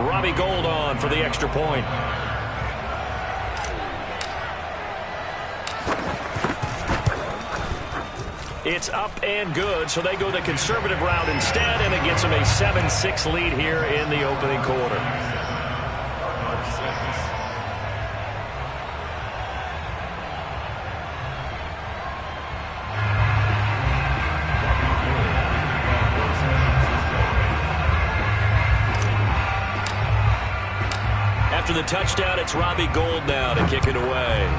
Robbie Gould on for the extra point. It's up and good, so they go the conservative route instead, and it gets them a 7-6 lead here in the opening quarter. After the touchdown, it's Robbie Gould now to kick it away.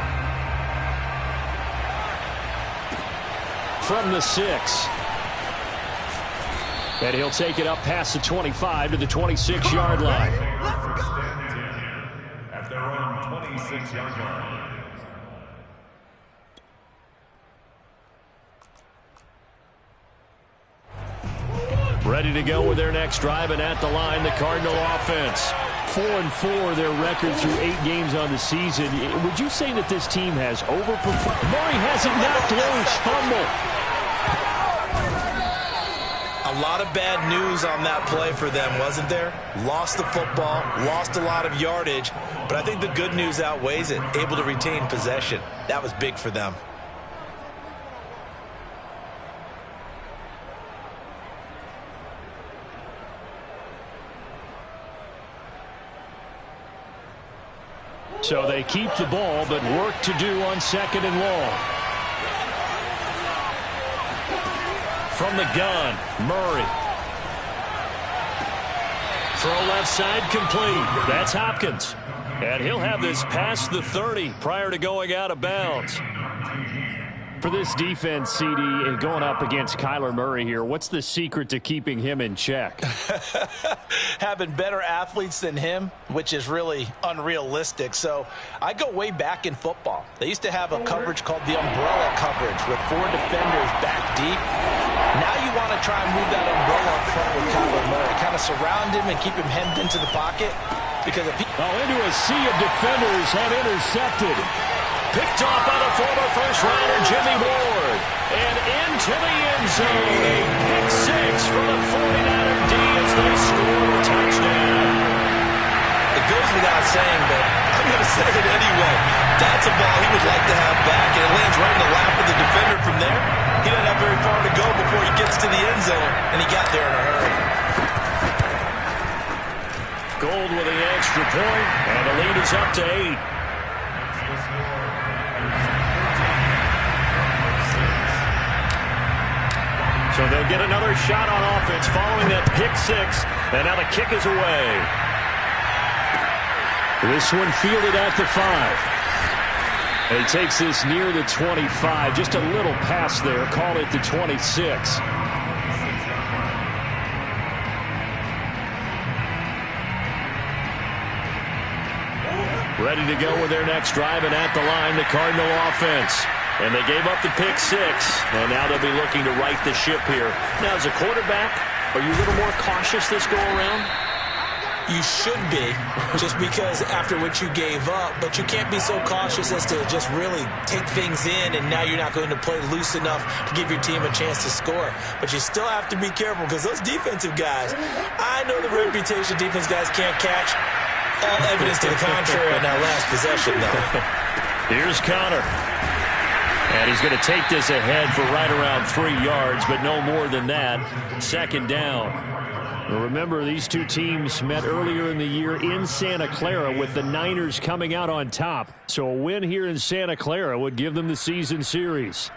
From the 6. And he'll take it up past the 25 to the 26-yard line. At their own 26-yard line. Ready to go with their next drive, and at the line, the Cardinal offense. 4-4 their record through 8 games on the season. Would you say that this team has overperformed? Murray has it knocked loose. Fumble. A lot of bad news on that play for them, wasn't there? Lost the football, lost a lot of yardage, but I think the good news outweighs it. Able to retain possession. That was big for them. So they keep the ball, but work to do on 2nd and long. From the gun, Murray. Throw left side complete. That's Hopkins. And he'll have this past the 30 prior to going out of bounds. For this defense, CD, and going up against Kyler Murray here, what's the secret to keeping him in check? Having better athletes than him, which is really unrealistic. So I go way back in football. They used to have a coverage called the umbrella coverage with 4 defenders back deep. Now you want to try and move that umbrella up front with Kyler Murray. Kind of surround him and keep him hemmed into the pocket. Because if he... into a sea of defenders have intercepted. Picked off by the former first-rounder Jimmy Ward. And into the end zone. A pick 6 for the 49er D as they score a touchdown. It goes without saying, but I'm going to say it anyway. That's a ball he would like to have back, and it lands right in the lap of the defender from there. He doesn't have very far to go before he gets to the end zone, and he got there in a hurry. Gould with the extra point, and the lead is up to 8. So they'll get another shot on offense following that pick 6, and now the kick is away. This one fielded at the 5. And he takes this near the 25, just a little pass there, call it the 26. Ready to go with their next drive, and at the line, the Cardinal offense. And they gave up the pick 6, and now they'll be looking to right the ship here. Now, as a quarterback, are you a little more cautious this go-around? You should be, just because after what you gave up, but you can't be so cautious as to just really take things in, and now you're not going to play loose enough to give your team a chance to score. But you still have to be careful, because those defensive guys, I know the reputation defense guys can't catch. All evidence to the contrary on that last possession, though. Here's Connor. And he's going to take this ahead for right around 3 yards, but no more than that. 2nd down. Remember, these two teams met earlier in the year in Santa Clara with the Niners coming out on top. So a win here in Santa Clara would give them the season series.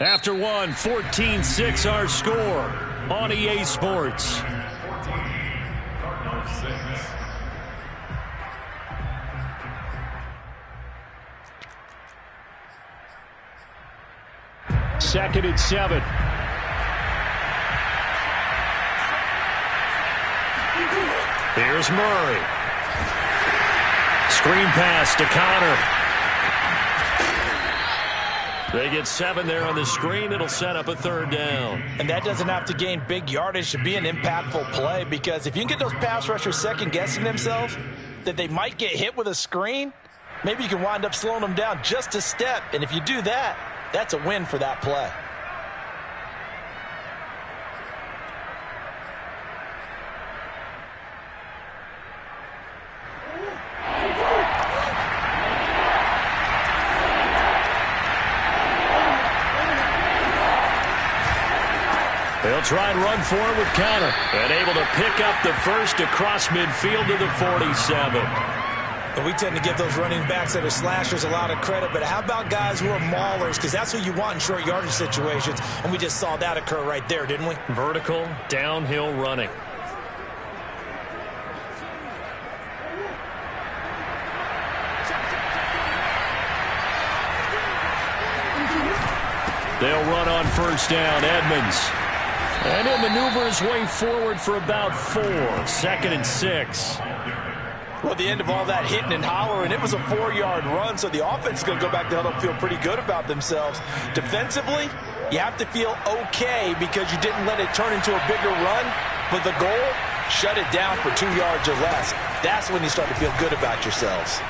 After one, 14-6 our score on EA Sports. 2nd and 7. Here's Murray. Screen pass to Connor. They get 7 there on the screen. It'll set up a 3rd down. And that doesn't have to gain big yardage to be an impactful play, because if you can get those pass rushers second-guessing themselves that they might get hit with a screen, maybe you can wind up slowing them down just a step. And if you do that, that's a win for that play. They'll try and run for it with Conner. And able to pick up the first across midfield to the 47. And we tend to give those running backs that are slashers a lot of credit, but how about guys who are maulers? Because that's who you want in short yardage situations, and we just saw that occur right there, didn't we? Vertical, downhill running. They'll run on first down. Edmonds. And he'll maneuver his way forward for about 4. 2nd and 6. Well, the end of all that hitting and hollering, it was a 4-yard run, so the offense is going to go back to huddle, feel pretty good about themselves. Defensively, you have to feel okay because you didn't let it turn into a bigger run, but the goal, shut it down for 2 yards or less. That's when you start to feel good about yourselves.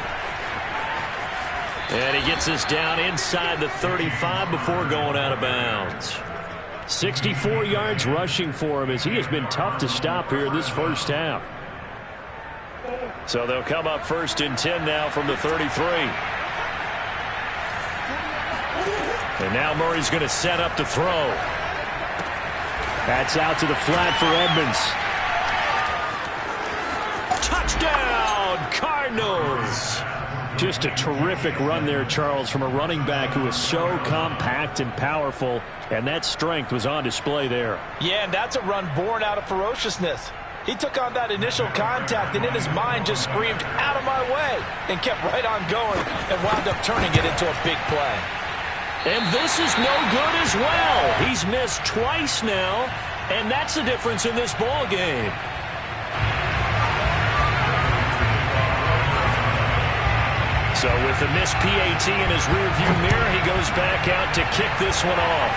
And he gets us down inside the 35 before going out of bounds. 64 yards rushing for him as he has been tough to stop here this first half. So they'll come up 1st and 10 now from the 33. And now Murray's going to set up to throw. That's out to the flat for Edmonds. Touchdown, Cardinals! Just a terrific run there, Charles, from a running back who is so compact and powerful, and that strength was on display there. Yeah, and that's a run born out of ferociousness. He took on that initial contact and in his mind just screamed, "Out of my way," and kept right on going and wound up turning it into a big play. And this is no good as well. He's missed twice now, and that's the difference in this ball game. So with the missed PAT in his rearview mirror, he goes back out to kick this one off.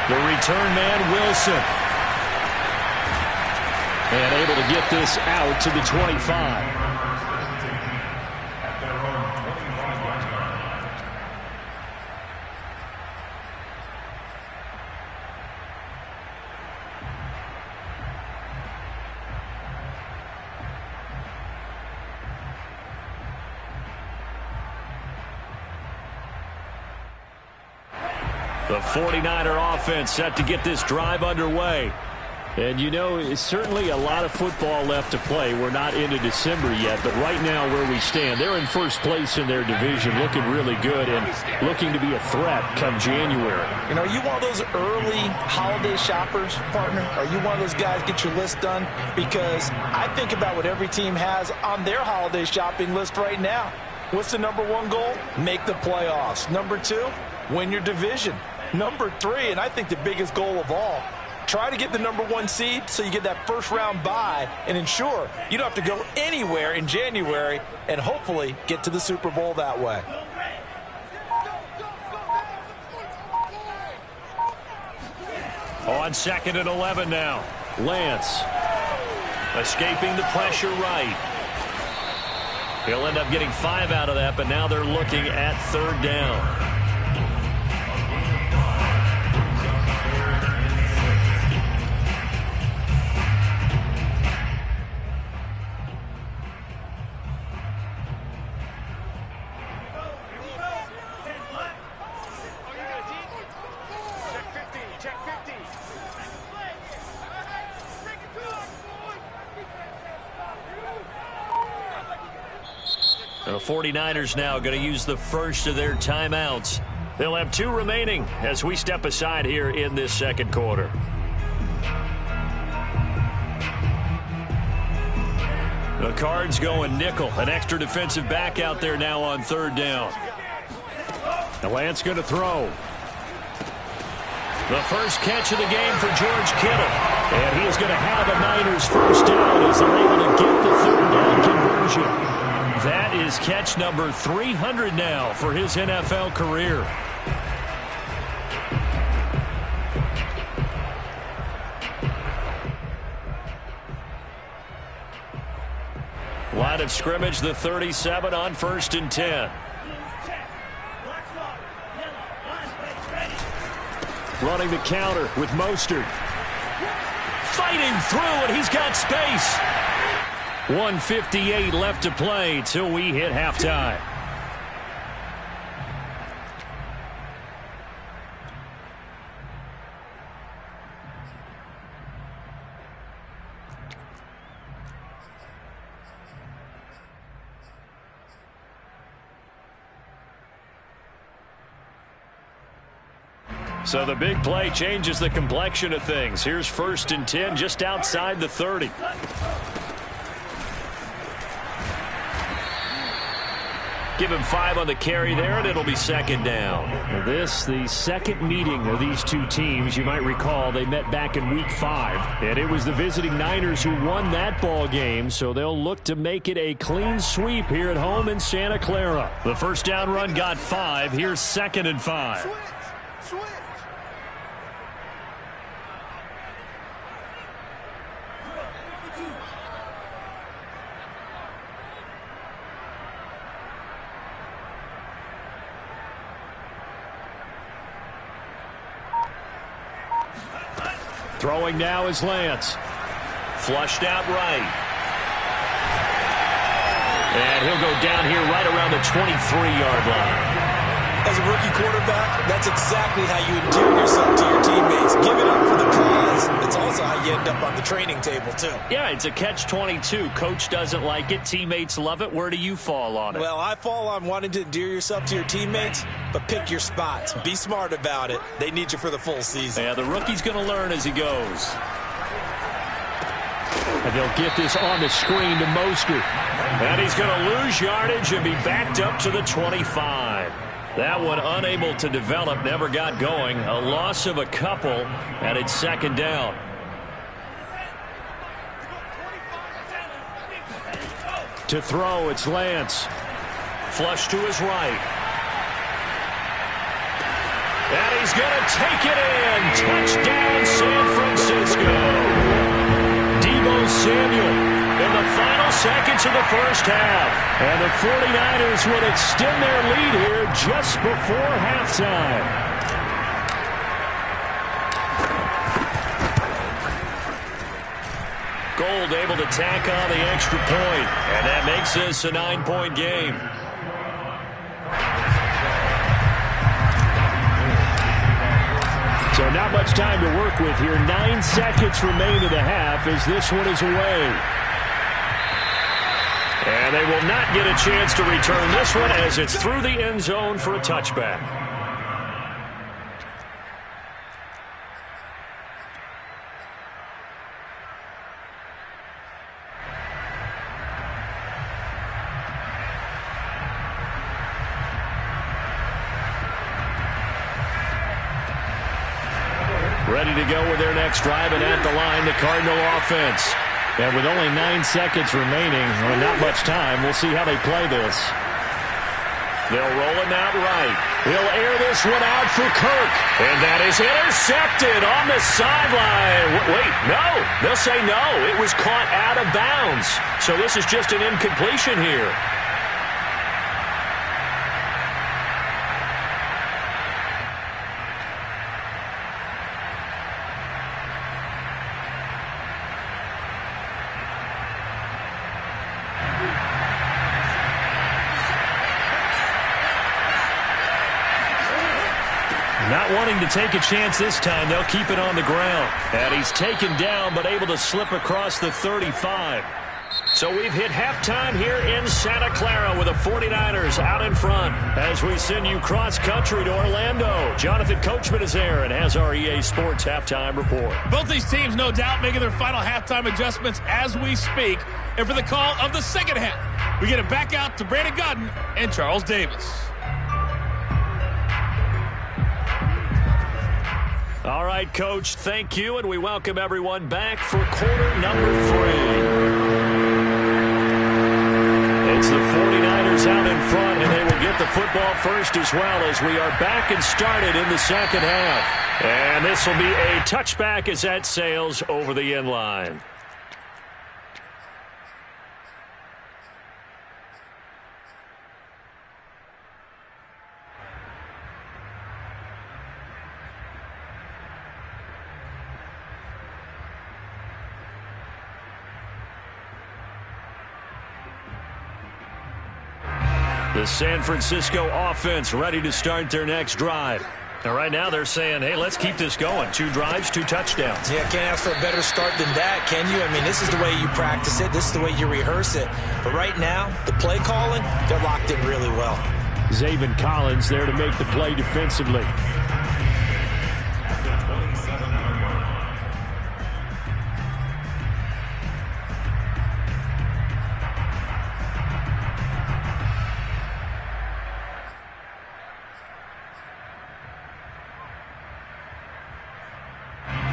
The return man, Wilson. And able to get this out to the 25. The 49er offense set to get this drive underway. And, you know, it's certainly a lot of football left to play. We're not into December yet, but right now where we stand, they're in first place in their division, looking really good and looking to be a threat come January. You know, are you one of those early holiday shoppers, partner? Are you one of those guys get your list done? Because I think about what every team has on their holiday shopping list right now. What's the number 1 goal? Make the playoffs. Number 2, win your division. Number 3, and I think the biggest goal of all, try to get the number 1 seed so you get that first-round bye and ensure you don't have to go anywhere in January and hopefully get to the Super Bowl that way. On 2nd and 11 now. Lance escaping the pressure right. He'll end up getting 5 out of that, but now they're looking at 3rd down. The 49ers now going to use the first of their timeouts. They'll have 2 remaining as we step aside here in this second quarter. The Cards going nickel. An extra defensive back out there now on 3rd down. Now Lance going to throw. The first catch of the game for George Kittle. And he is going to have a Niners first down as they're able to get the 3rd down conversion. That is catch number 300 now for his NFL career. Line of scrimmage, the 37 on 1st and 10. Running the counter with Mostert. Fighting through, and he's got space. 1:58 left to play till we hit halftime. So the big play changes the complexion of things. Here's 1st and 10 just outside the 30. Give him 5 on the carry there, and it'll be 2nd down. This, the second meeting of these two teams. You might recall they met back in Week 5, and it was the visiting Niners who won that ball game, so they'll look to make it a clean sweep here at home in Santa Clara. The first down run got 5. Here's 2nd and 5. Switch. Throwing now is Lance. Flushed out right. And he'll go down here right around the 23-yard line. As a rookie quarterback, that's exactly how you endear yourself to your teammates. Give it up for the cause. It's also how you end up on the training table, too. Yeah, it's a catch-22. Coach doesn't like it. Teammates love it. Where do you fall on it? Well, I fall on wanting to endear yourself to your teammates, but pick your spots. Be smart about it. They need you for the full season. Yeah, the rookie's going to learn as he goes. And they'll get this on the screen to Mostert. And he's going to lose yardage and be backed up to the 25. That one unable to develop, never got going. A loss of a couple, and it's 2nd down. To throw, it's Lance. Flush to his right. And he's going to take it in. Touchdown, San Francisco. Deebo Samuel in the final seconds of the first half. And the 49ers would extend their lead here just before halftime. Gold able to tack on the extra point, and that makes this a 9-point game. So not much time to work with here. 9 seconds remain in the half as this one is away. And they will not get a chance to return this one as it's through the end zone for a touchback. Ready to go with their next drive, and at the line, the Cardinal offense. And with only 9 seconds remaining, well, not much time, we'll see how they play this. They'll roll him out right. He'll air this one out for Kirk. And that is intercepted on the sideline. Wait, no. They'll say no. It was caught out of bounds. So this is just an incompletion here. Not wanting to take a chance this time, they'll keep it on the ground. And he's taken down, but able to slip across the 35. So we've hit halftime here in Santa Clara with the 49ers out in front. As we send you cross-country to Orlando, Jonathan Coachman is there and has our EA Sports halftime report. Both these teams, no doubt, making their final halftime adjustments as we speak. And for the call of the second half, we get it back out to Brandon Gaudin and Charles Davis. All right, Coach, thank you, and we welcome everyone back for quarter number 3. It's the 49ers out in front, and they will get the football first as well as we are back and started in the second half. And this will be a touchback as that sails over the end line. The San Francisco offense ready to start their next drive. And right now they're saying, hey, let's keep this going. 2 drives, 2 touchdowns. Yeah, can't ask for a better start than that, can you? I mean, this is the way you practice it. This is the way you rehearse it. But right now, the play calling, they're locked in really well. Zaven Collins there to make the play defensively.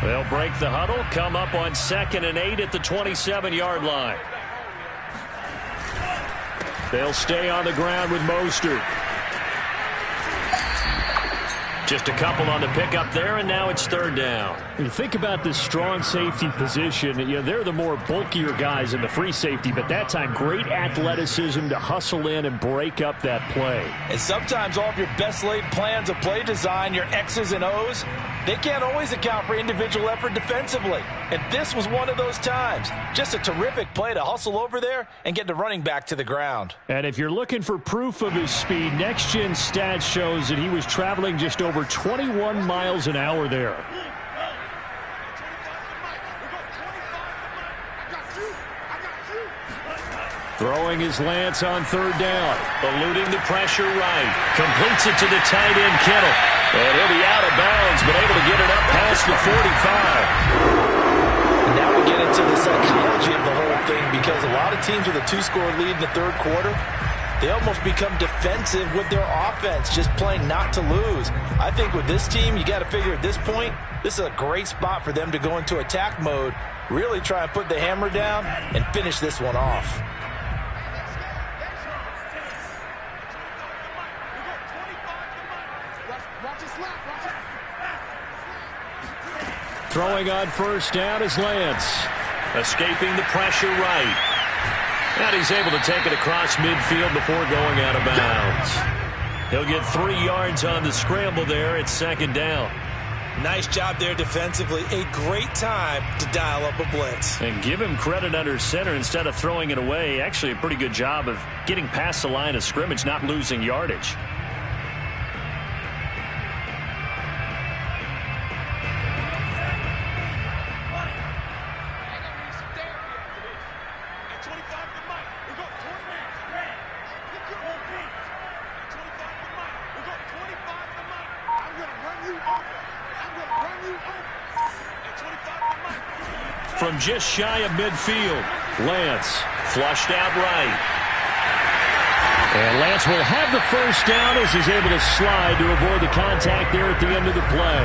They'll break the huddle, come up on 2nd and 8 at the 27-yard line. They'll stay on the ground with Mostert. Just a couple on the pickup there, and now it's 3rd down. When you think about this strong safety position, they're the more bulkier guys in the free safety, but that time, great athleticism to hustle in and break up that play. And sometimes all of your best laid plans of play design, your X's and O's, they can't always account for individual effort defensively. And this was one of those times. Just a terrific play to hustle over there and get the running back to the ground. And if you're looking for proof of his speed, Next Gen Stats shows that he was traveling just over 21 miles an hour there. Throwing his Lance on 3rd down. Eluding the pressure right. Completes it to the tight end, Kittle. And he'll be out of bounds, but able to get it up past the 45. And now we get into the psychology of the whole thing, because a lot of teams with a 2-score lead in the 3rd quarter, they almost become defensive with their offense, just playing not to lose. I think with this team, you got to figure at this point, this is a great spot for them to go into attack mode, really try and put the hammer down and finish this one off. Throwing on 1st down is Lance. Escaping the pressure right. And he's able to take it across midfield before going out of bounds. He'll get 3 yards on the scramble there at 2nd down. Nice job there defensively. A great time to dial up a blitz. And give him credit under center instead of throwing it away. Actually a pretty good job of getting past the line of scrimmage, not losing yardage. From just shy of midfield, Lance flushed out right. And Lance will have the 1st down as he's able to slide to avoid the contact there at the end of the play.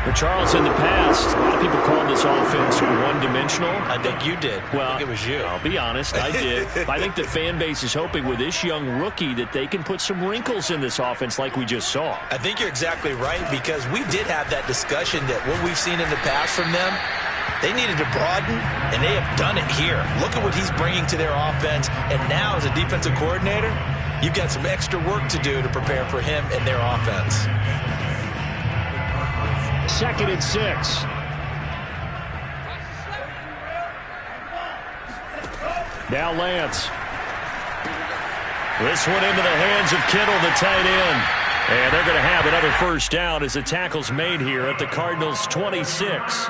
But Charles, in the past, a lot of people called this offense one-dimensional. I think you did. Well, I think it was you. I'll be honest, I did. I think the fan base is hoping with this young rookie that they can put some wrinkles in this offense like we just saw. I think you're exactly right, because we did have that discussion that what we've seen in the past from them, they needed to broaden, and they have done it here. Look at what he's bringing to their offense, and now as a defensive coordinator, you've got some extra work to do to prepare for him and their offense. 2nd and 6. Now Lance. This one into the hands of Kittle, the tight end. And they're going to have another 1st down as the tackle's made here at the Cardinals' 26.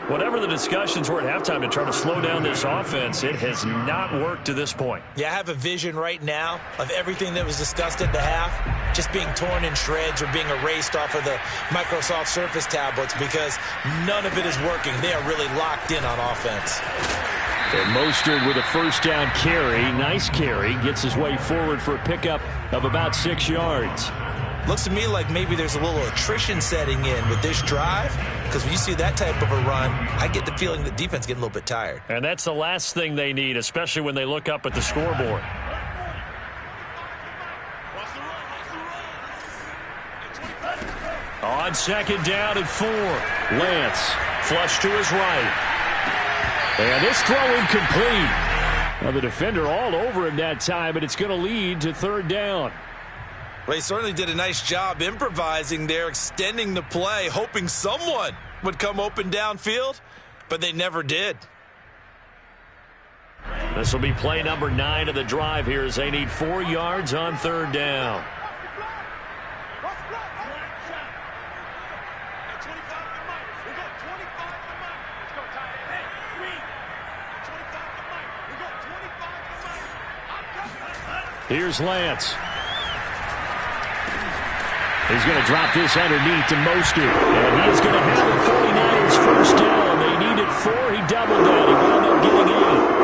Whatever the discussions were at halftime to try to slow down this offense, it has not worked to this point. Yeah, I have a vision right now of everything that was discussed at the half just being torn in shreds or being erased off of the Microsoft Surface tablets, because none of it is working. They are really locked in on offense. And Mostert with a 1st down carry. Nice carry. Gets his way forward for a pickup of about 6 yards. Looks to me like maybe there's a little attrition setting in with this drive, because when you see that type of a run, I get the feeling the defense getting a little bit tired. And that's the last thing they need, especially when they look up at the scoreboard. On 2nd down and 4, Lance flush to his right. And this throw incomplete. Now the defender all over him that time, but it's going to lead to 3rd down. Well, he certainly did a nice job improvising there, extending the play, hoping someone would come open downfield, but they never did. This will be play number 9 of the drive here as they need 4 yards on third down. Here's Lance. He's going to drop this underneath to Mostert. And he's going to have the 49ers first down. They needed 4. He doubled that. He wound up getting 8.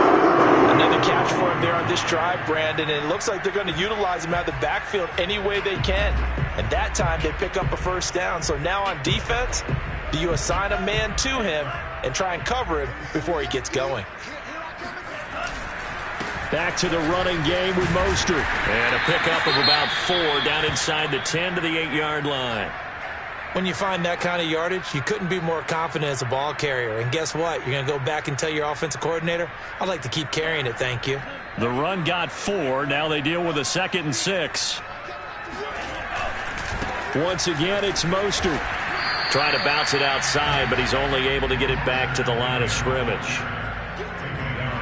Another catch for him there on this drive, Brandon. And it looks like they're going to utilize him out of the backfield any way they can. And that time they pick up a first down. So now on defense, do you assign a man to him and try and cover him before he gets going? Back to the running game with Mostert. And a pickup of about 4 down inside the 10 to the 8-yard line. When you find that kind of yardage, you couldn't be more confident as a ball carrier. And guess what? You're going to go back and tell your offensive coordinator, I'd like to keep carrying it, thank you. The run got 4. Now they deal with a 2nd and 6. Once again, it's Mostert. Trying to bounce it outside, but he's only able to get it back to the line of scrimmage.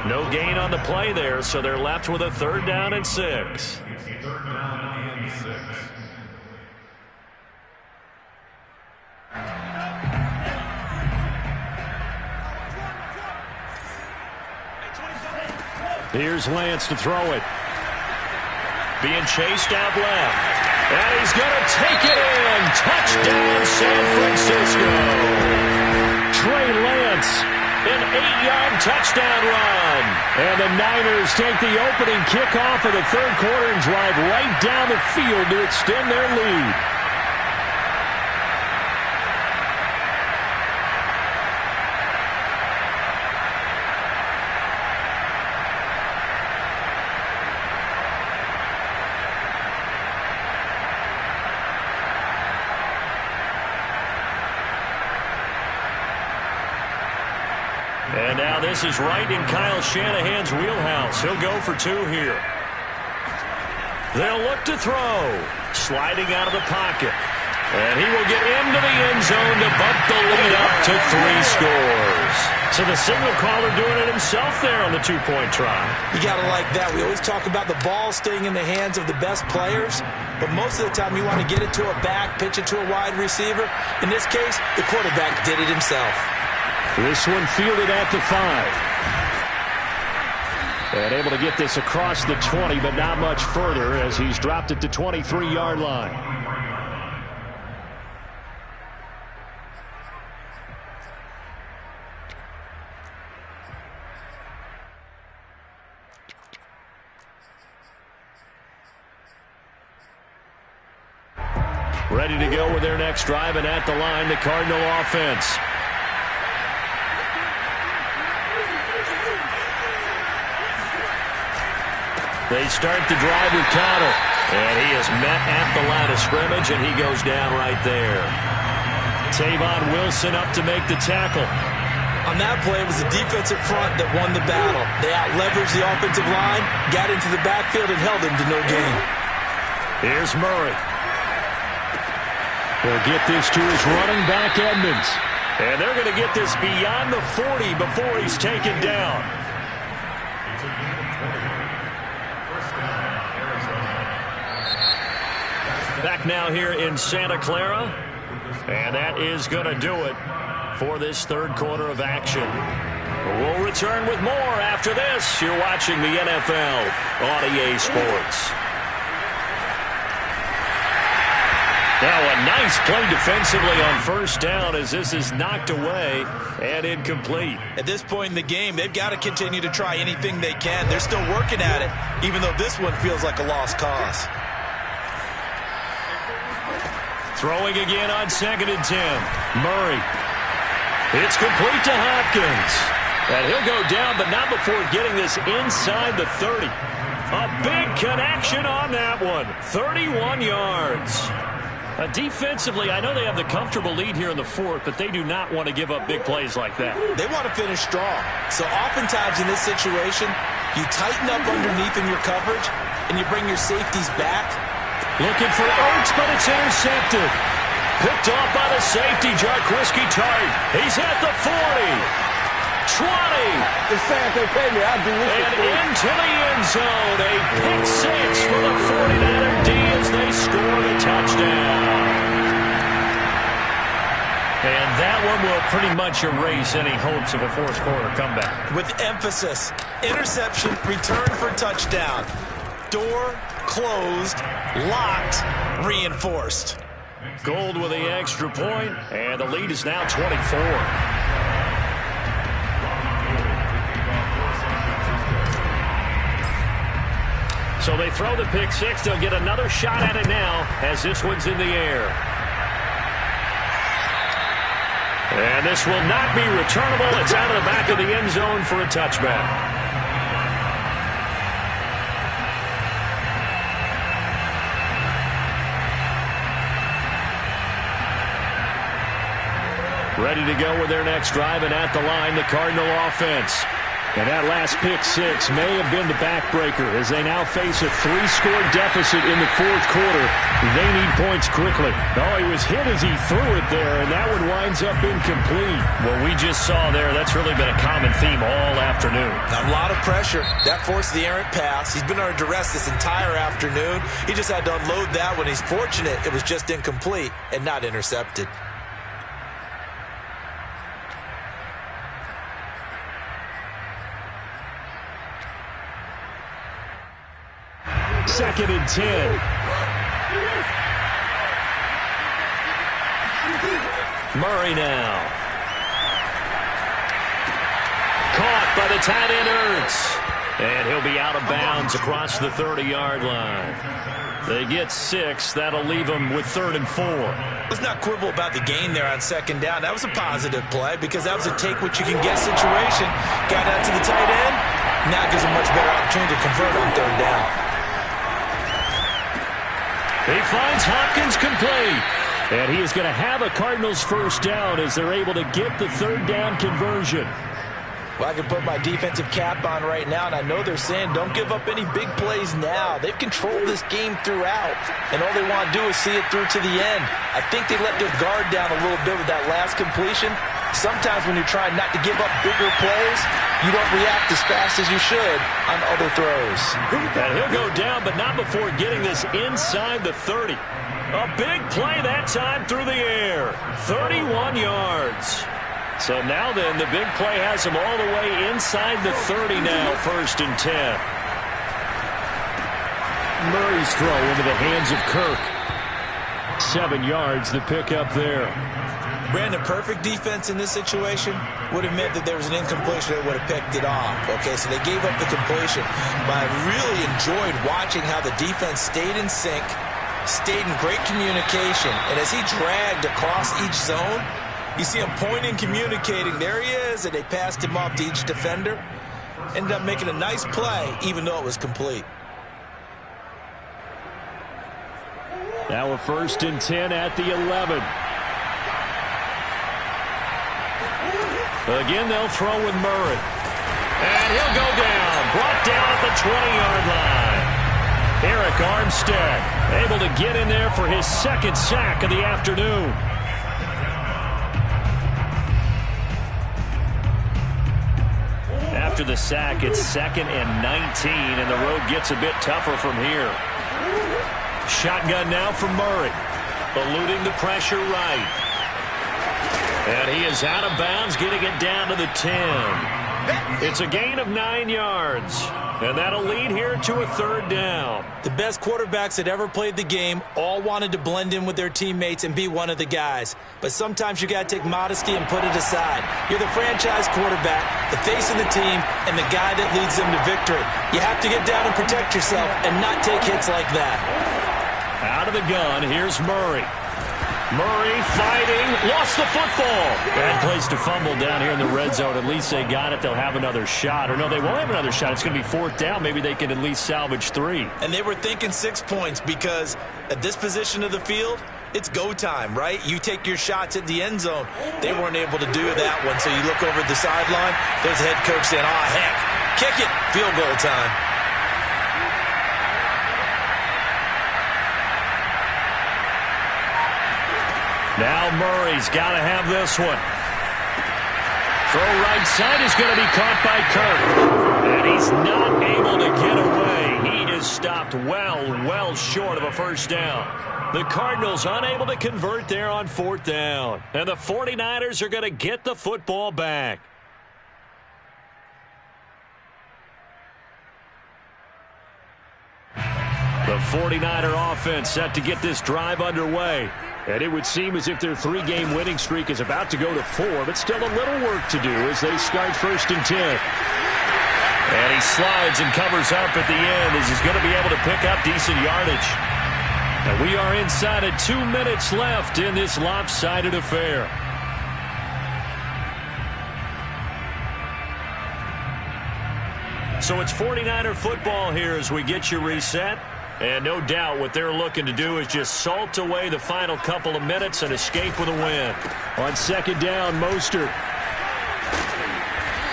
No gain on the play there, so they're left with a 3rd down and 6. 3rd down and 6. Here's Lance to throw it. Being chased out left. And he's going to take it in. Touchdown, San Francisco. Trey Lance. An 8-yard touchdown run. And the Niners take the opening kickoff of the 3rd quarter and drive right down the field to extend their lead. And now this is right in Kyle Shanahan's wheelhouse. He'll go for 2 here. They'll look to throw. Sliding out of the pocket. And he will get into the end zone to bump the lead up to 3 scores. So the signal caller doing it himself there on the 2-point try. You got to like that. We always talk about the ball staying in the hands of the best players. But most of the time you want to get it to a back, pitch it to a wide receiver. In this case, the quarterback did it himself. This one fielded at the 5. And able to get this across the 20, but not much further as he's dropped it to 23-yard line. Ready to go with their next drive, and at the line, the Cardinal offense. They start the drive with Connor. And he is met at the line of scrimmage, and he goes down right there. Tavon Wilson up to make the tackle. On that play, it was the defensive front that won the battle. They out-leveraged the offensive line, got into the backfield, and held him to no gain. Here's Murray. They'll get this to his running back, Edmonds. And they're going to get this beyond the 40 before he's taken down. Back now here in Santa Clara. And that is going to do it for this 3rd quarter of action. We'll return with more after this. You're watching the NFL on EA Sports. Now a nice play defensively on 1st down as this is knocked away and incomplete. At this point in the game, they've got to continue to try anything they can. They're still working at it, even though this one feels like a lost cause. Throwing again on 2nd and 10. Murray. It's complete to Hopkins. And he'll go down, but not before getting this inside the 30. A big connection on that one. 31 yards. Defensively, I know they have the comfortable lead here in the 4th, but they do not want to give up big plays like that. They want to finish strong. So oftentimes in this situation, you tighten up underneath in your coverage, and you bring your safeties back. Looking for Ertz, but it's intercepted. Picked off by the safety, Jarquiski Tartt. He's at the 40. 20. Just say if they pay me, I'll do this. And into the end zone. A pick six for the 49er D as they score the touchdown. And that one will pretty much erase any hopes of a fourth quarter comeback. With emphasis, interception, return for touchdown. Door closed, locked, reinforced. Gold with the extra point, and the lead is now 24. So they throw the pick six. They'll get another shot at it now as this one's in the air. And this will not be returnable. It's out of the back of the end zone for a touchback. Ready to go with their next drive, and at the line, the Cardinal offense. And that last pick six may have been the backbreaker as they now face a 3-score deficit in the fourth quarter. They need points quickly. Oh, he was hit as he threw it there, and that one winds up incomplete. What we just saw there, that's really been a common theme all afternoon. A lot of pressure. That forced the errant pass. He's been under duress this entire afternoon. He just had to unload that one. He's fortunate it was just incomplete and not intercepted. Second and 10. Murray now. Caught by the tight end Ertz. And he'll be out of bounds across the 30-yard line. They get 6. That'll leave them with 3rd and 4. Let's not quibble about the gain there on second down. That was a positive play because that was a take-what-you-can-get situation. Got out to the tight end. Now gives a much better opportunity to convert on 3rd down. He finds Hopkins complete. And he is going to have a Cardinals first down as they're able to get the 3rd down conversion. Well, I can put my defensive cap on right now, and I know they're saying don't give up any big plays now. They've controlled this game throughout, and all they want to do is see it through to the end. I think they let their guard down a little bit with that last completion. Sometimes when you're trying not to give up bigger plays, you don't react as fast as you should on other throws. And he'll go down, but not before getting this inside the 30. A big play that time through the air. 31 yards. So now then, the big play has him all the way inside the 30 now, 1st and 10. Murray's throw into the hands of Kirk. 7 yards, the pickup there. Brandon, perfect defense in this situation would have meant that there was an incompletion. They would have picked it off. Okay, so they gave up the completion. But I really enjoyed watching how the defense stayed in sync, stayed in great communication. And as he dragged across each zone, you see him pointing, communicating. There he is, and they passed him off to each defender. Ended up making a nice play, even though it was complete. Now a 1st and 10 at the 11. Again, they'll throw with Murray. And he'll go down. Brought down at the 20-yard line. Eric Armstead able to get in there for his 2nd sack of the afternoon. After the sack, it's 2nd and 19, and the road gets a bit tougher from here. Shotgun now from Murray. Eluding the pressure right. And he is out of bounds, getting it down to the 10. It's a gain of 9 yards. And that'll lead here to a 3rd down. The best quarterbacks that ever played the game all wanted to blend in with their teammates and be one of the guys. But sometimes you got to take modesty and put it aside. You're the franchise quarterback, the face of the team, and the guy that leads them to victory. You have to get down and protect yourself and not take hits like that. Out of the gun, here's Murray. Murray fighting, lost the football. Bad place to fumble down here in the red zone. At least they got it. They'll have another shot. Or no, they won't have another shot. It's going to be 4th down. Maybe they can at least salvage 3. And they were thinking 6 points because at this position of the field, it's go time, right? You take your shots at the end zone. They weren't able to do that one. So you look over at the sideline, there's the head coach saying, oh, heck, kick it, field goal time. Now Murray's got to have this one. Throw right side is going to be caught by Kirk. And he's not able to get away. He is stopped well short of a first down. The Cardinals unable to convert there on 4th down. And the 49ers are going to get the football back. The 49er offense set to get this drive underway. And it would seem as if their 3-game winning streak is about to go to 4, but still a little work to do as they start 1st and 10. And he slides and covers up at the end as he's going to be able to pick up decent yardage. And we are inside of 2 minutes left in this lopsided affair. So it's 49er football here as we get you reset. And no doubt what they're looking to do is just salt away the final couple of minutes and escape with a win. On 2nd down, Mostert.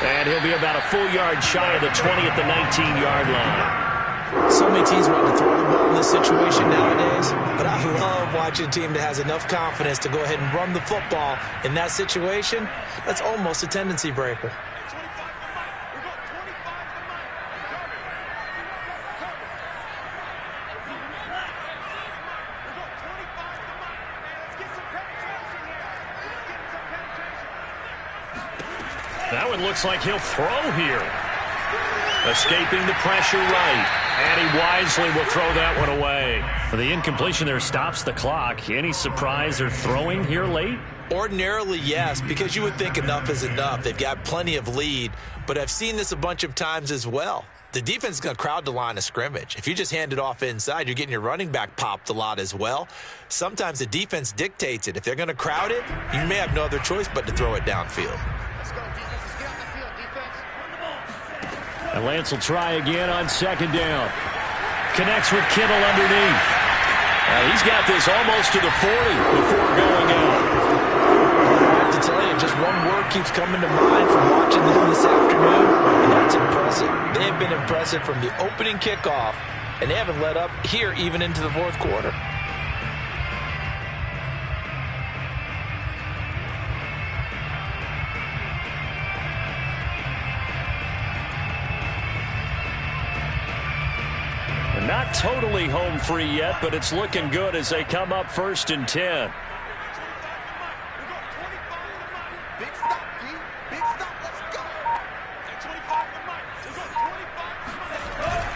And he'll be about a full yard shy of the 20 at the 19-yard line. So many teams want to throw the ball in this situation nowadays, but I love watching a team that has enough confidence to go ahead and run the football in that situation. That's almost a tendency breaker. That one looks like he'll throw here. Escaping the pressure right. And he wisely will throw that one away. The incompletion there stops the clock. Any surprise they're throwing here late? Ordinarily, yes, because you would think enough is enough. They've got plenty of lead, but I've seen this a bunch of times as well. The defense is going to crowd the line of scrimmage. If you just hand it off inside, you're getting your running back popped a lot as well. Sometimes the defense dictates it. If they're going to crowd it, you may have no other choice but to throw it downfield. And Lance will try again on 2nd down. Connects with Kittle underneath. He's got this almost to the 40 before going out. I have to tell you, just one word keeps coming to mind from watching them this afternoon, and that's impressive. They have been impressive from the opening kickoff, and they haven't let up here even into the 4th quarter. Not totally home free yet, but it's looking good as they come up 1st and 10.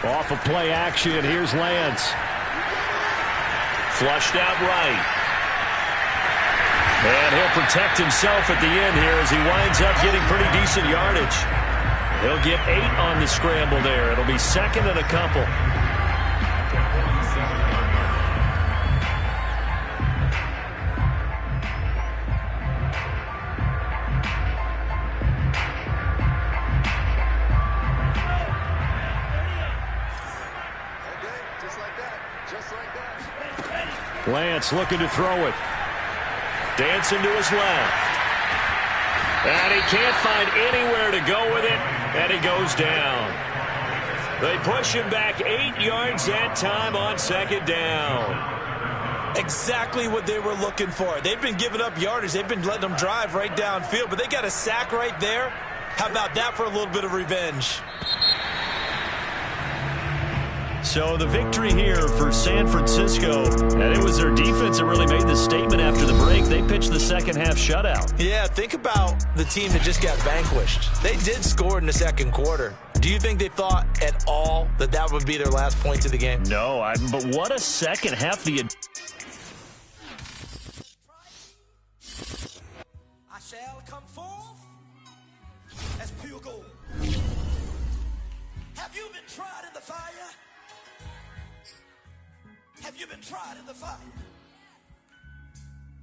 Off of play action, here's Lance. Flushed out right. And he'll protect himself at the end here as he winds up getting pretty decent yardage. He'll get 8 on the scramble there. It'll be 2nd and a couple. Lance looking to throw it. Dancing to his left. And he can't find anywhere to go with it, and he goes down. They push him back 8 yards that time on 2nd down. Exactly what they were looking for. They've been giving up yardage. They've been letting them drive right downfield, but they got a sack right there. How about that for a little bit of revenge? So the victory here for San Francisco, and it was their defense that really made the statement after the break. They pitched the second-half shutout. Yeah, think about the team that just got vanquished. They did score in the 2nd quarter. Do you think they thought at all that that would be their last points of the game? No, but what a second half. I shall come forth as pure gold. Have you been tried in the fire? Have you been tried in the fire?